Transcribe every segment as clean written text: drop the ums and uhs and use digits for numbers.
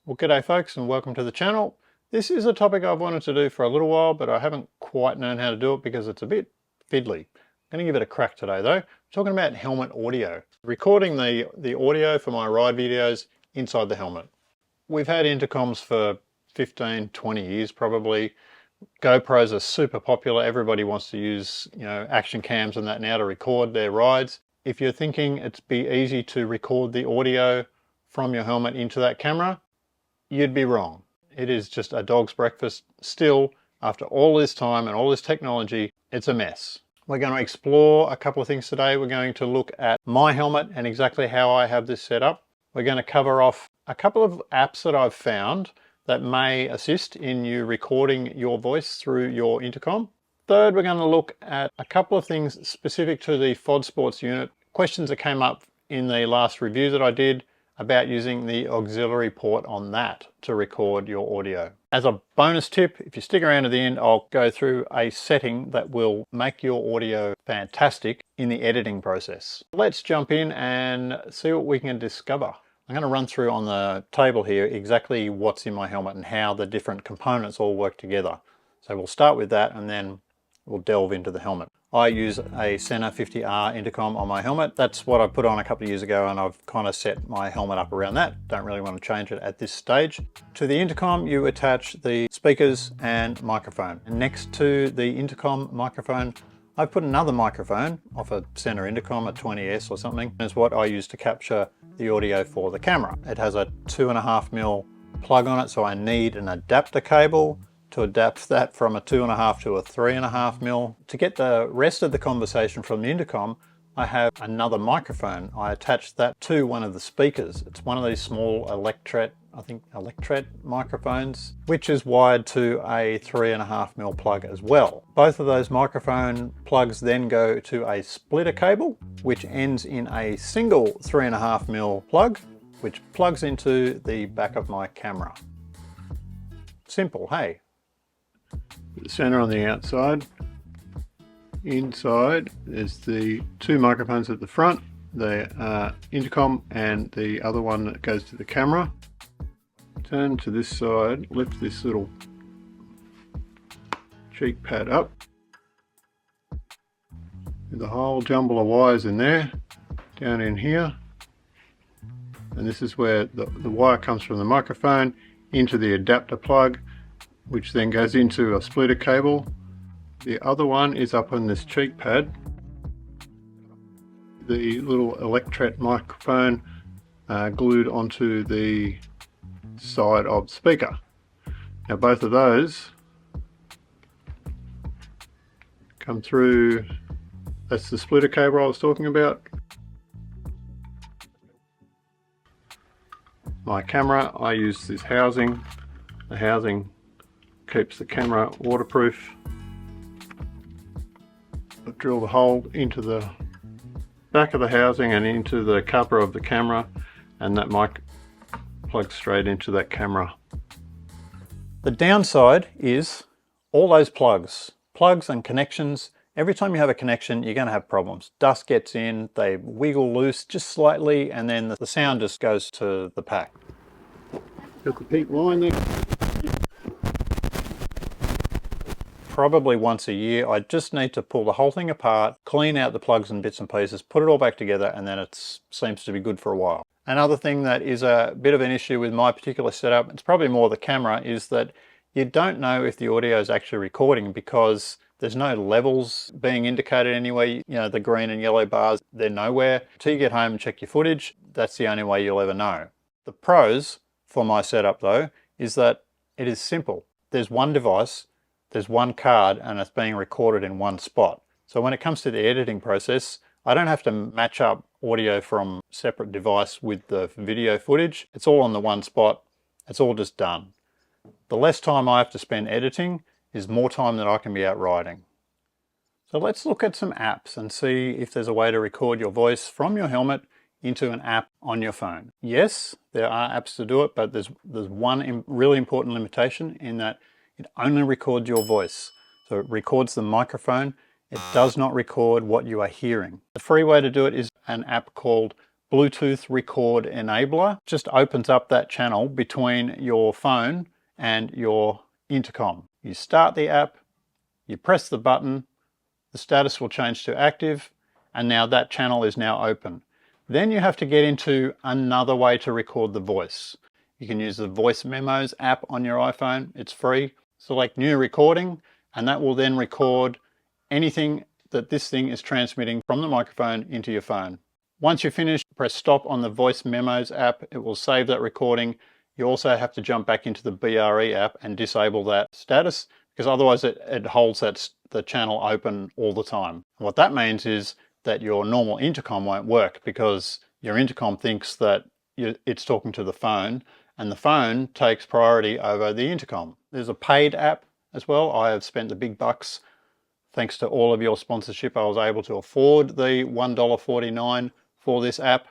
Well, g'day folks and welcome to the channel. This is a topic I've wanted to do for a little while, but I haven't quite known how to do it because it's a bit fiddly. I'm going to give it a crack today though. I'm talking about helmet audio. Recording the audio for my ride videos inside the helmet. We've had intercoms for 15, 20 years probably. GoPros are super popular. Everybody wants to use, action cams and that now to record their rides. If you're thinking it'd be easy to record the audio from your helmet into that camera, you'd be wrong. It is just a dog's breakfast. Still, after all this time and all this technology, it's a mess. We're going to explore a couple of things today. We're going to look at my helmet and exactly how I have this set up. We're going to cover off a couple of apps that I've found that may assist in you recording your voice through your intercom. Third, we're going to look at a couple of things specific to the FOD Sports unit. Questions that came up in the last review that I did about using the auxiliary port on that to record your audio. As a bonus tip, if you stick around to the end, I'll go through a setting that will make your audio fantastic in the editing process. Let's jump in and see what we can discover. I'm going to run through on the table here exactly what's in my helmet and how the different components all work together. So we'll start with that and then we'll delve into the helmet. I use a Sena 50R intercom on my helmet. That's what I put on a couple of years ago and I've kind of set my helmet up around that. Don't really want to change it at this stage. To the intercom, you attach the speakers and microphone. And next to the intercom microphone, I've put another microphone off a Sena intercom, a 20S or something. It's what I use to capture the audio for the camera. It has a 2.5mm plug on it, so I need an adapter cable to adapt that from a 2.5 to a 3.5mm. To get the rest of the conversation from the intercom, I have another microphone. I attach that to one of the speakers. It's one of these small electret microphones, which is wired to a 3.5mm plug as well. Both of those microphone plugs then go to a splitter cable, which ends in a single 3.5mm plug, which plugs into the back of my camera. Simple, hey? The center on the outside. Inside there's the two microphones at the front. They are intercom and the other one that goes to the camera. Turn to this side, lift this little cheek pad up. There's a whole jumble of wires in there, down in here. And this is where the wire comes from the microphone into the adapter plug, which then goes into a splitter cable. The other one is up on this cheek pad. The little electret microphone glued onto the side of the speaker. Now both of those come through, that's the splitter cable I was talking about. My camera, I use this housing. The housing keeps the camera waterproof. I drill the hole into the back of the housing and into the cover of the camera, and that mic plugs straight into that camera. The downside is all those plugs and connections. Every time you have a connection, you're going to have problems. Dust gets in, they wiggle loose just slightly, and then the sound just goes to the pack. Got the pink line there. Probably once a year, I just need to pull the whole thing apart, clean out the plugs and bits and pieces, put it all back together, and then it seems to be good for a while. Another thing that is a bit of an issue with my particular setup, it's probably more the camera, is that you don't know if the audio is actually recording because there's no levels being indicated anywhere. The green and yellow bars, they're nowhere. Until you get home and check your footage, that's the only way you'll ever know. The pros for my setup though, is that it is simple. There's one device, there's one card, and it's being recorded in one spot. So when it comes to the editing process, I don't have to match up audio from a separate device with the video footage. It's all on the one spot. It's all just done. The less time I have to spend editing is more time that I can be out riding. So let's look at some apps and see if there's a way to record your voice from your helmet into an app on your phone. Yes, there are apps to do it, but there's one really important limitation in that it only records your voice. So it records the microphone. It does not record what you are hearing. The free way to do it is an app called Bluetooth record enabler. Just opens up that channel between your phone and your intercom. You start the app, you press the button, the status will change to active, and now that channel is now open. Then you have to get into another way to record the voice. You can use the Voice Memos app on your iPhone. It's free. Select New Recording, and that will then record anything that this thing is transmitting from the microphone into your phone. Once you're finished, press stop on the Voice Memos app. It will save that recording. You also have to jump back into the BRE app and disable that status, because otherwise it holds the channel open all the time. What that means is that your normal intercom won't work, because your intercom thinks that it's talking to the phone, and the phone takes priority over the intercom. There's a paid app as well. I have spent the big bucks. Thanks to all of your sponsorship, I was able to afford the $1.49 for this app.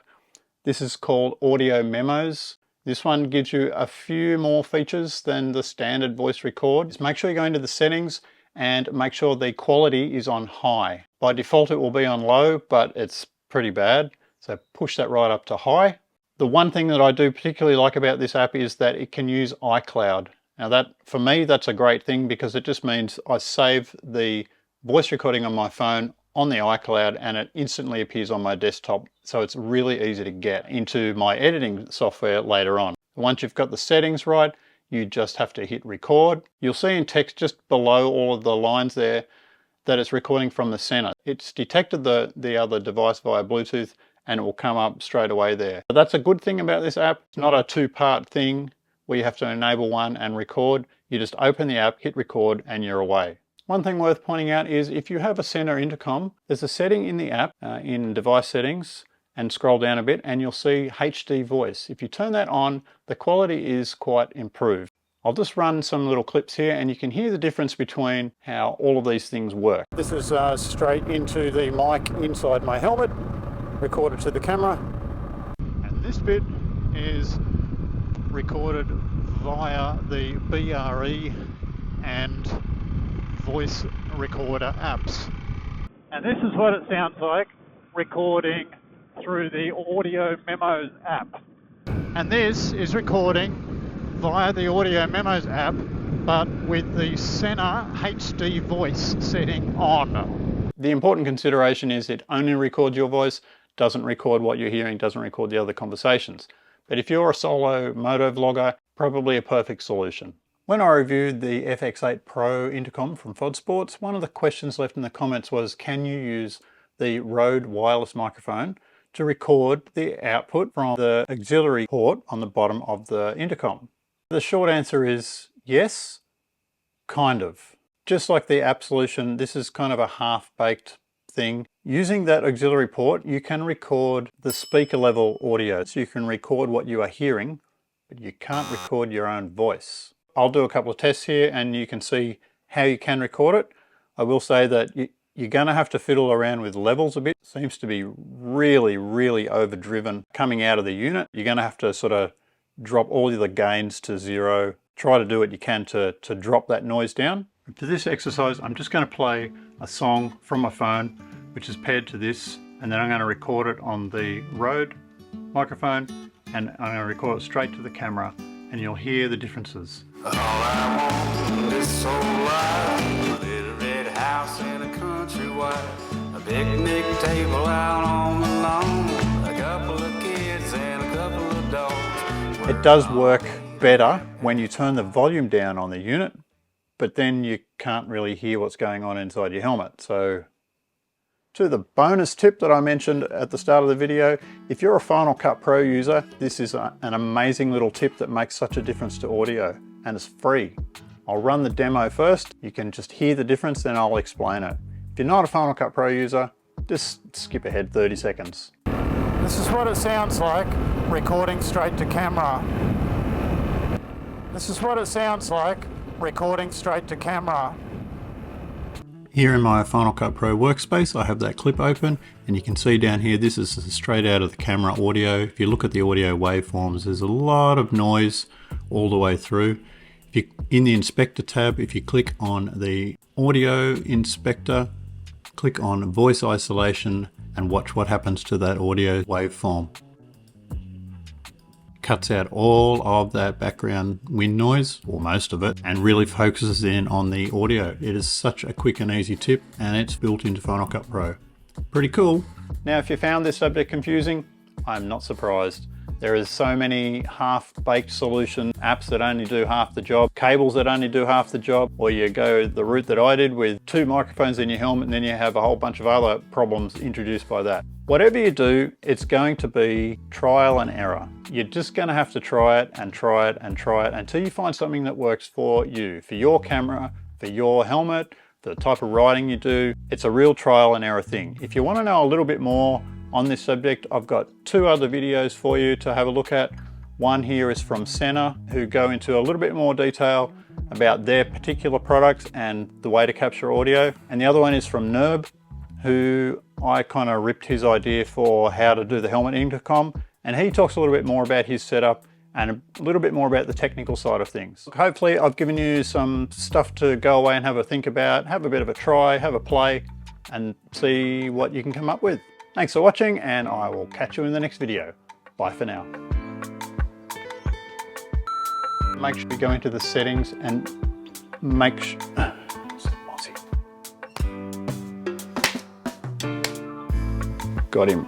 This is called Audio Memos. This one gives you a few more features than the standard voice record. Just make sure you go into the settings and make sure the quality is on high. By default it will be on low, but it's pretty bad. So push that right up to high. The one thing that I do particularly like about this app is that it can use iCloud. Now that, for me, that's a great thing, because it just means I save the voice recording on my phone on the iCloud and it instantly appears on my desktop. So it's really easy to get into my editing software later on. Once you've got the settings right, you just have to hit record. You'll see in text just below all of the lines there that it's recording from the center. It's detected the other device via Bluetooth and it will come up straight away there. But that's a good thing about this app. It's not a two-part thing where you have to enable one and record. You just open the app, hit record, and you're away. One thing worth pointing out is if you have a center intercom, there's a setting in the app in device settings, and scroll down a bit and you'll see HD voice. If you turn that on, the quality is quite improved. I'll just run some little clips here and you can hear the difference between how all of these things work. This is straight into the mic inside my helmet, recorded to the camera. And this bit is recorded via the BRE and voice recorder apps. And this is what it sounds like recording through the Audio Memos app. And this is recording via the Audio Memos app, but with the center HD voice setting on. The important consideration is it only records your voice, doesn't record what you're hearing, doesn't record the other conversations. But if you're a solo moto vlogger, probably a perfect solution. When I reviewed the FX8 Pro intercom from FOD Sports, one of the questions left in the comments was, can you use the Rode wireless microphone to record the output from the auxiliary port on the bottom of the intercom? The short answer is yes, kind of. Just like the app solution, this is kind of a half-baked thing. Using that auxiliary port, you can record the speaker level audio. So you can record what you are hearing, but you can't record your own voice. I'll do a couple of tests here and you can see how you can record it. I will say that you're going to have to fiddle around with levels a bit. It seems to be really, really overdriven coming out of the unit. You're going to have to sort of drop all of the gains to zero. Try to do what you can to drop that noise down. For this exercise, I'm just going to play a song from my phone, which is paired to this, and then I'm going to record it on the Rode microphone, and I'm going to record it straight to the camera, and you'll hear the differences. All I want is so light, a little red house in a country white, a picnic table out on the lawn, a couple of kids and a couple of dogs. It does work better when you turn the volume down on the unit, but then you can't really hear what's going on inside your helmet. So to the bonus tip that I mentioned at the start of the video, if you're a Final Cut Pro user, this is an amazing little tip that makes such a difference to audio, and it's free. I'll run the demo first. You can just hear the difference, then I'll explain it. If you're not a Final Cut Pro user, just skip ahead 30 seconds. This is what it sounds like recording straight to camera. This is what it sounds like recording straight to camera. Here in my Final Cut Pro workspace, I have that clip open, and you can see down here, this is straight out of the camera audio. If you look at the audio waveforms, there's a lot of noise all the way through. If you, in the Inspector tab, if you click on the Audio Inspector, click on Voice Isolation, and watch what happens to that audio waveform. cuts out all of that background wind noise, or most of it, and really focuses in on the audio. It is such a quick and easy tip, and it's built into Final Cut Pro. Pretty cool. Now, if you found this subject confusing, I'm not surprised. There is so many half-baked solution apps that only do half the job, cables that only do half the job, or you go the route that I did with 2 microphones in your helmet, and then you have a whole bunch of other problems introduced by that. Whatever you do, it's going to be trial and error. You're just going to have to try it and try it and try it until you find something that works for you, for your camera, for your helmet, the type of riding you do. It's a real trial and error thing. If you want to know a little bit more on this subject, I've got 2 other videos for you to have a look at. One here is from Senna, who go into a little bit more detail about their particular products and the way to capture audio. And the other one is from Nerb, who I kind of ripped his idea for how to do the helmet intercom. And he talks a little bit more about his setup and a little bit more about the technical side of things. Hopefully I've given you some stuff to go away and have a think about, have a bit of a try, have a play, and see what you can come up with. Thanks for watching, and I will catch you in the next video. Bye for now. Make sure you go into the settings and make sure... Got him.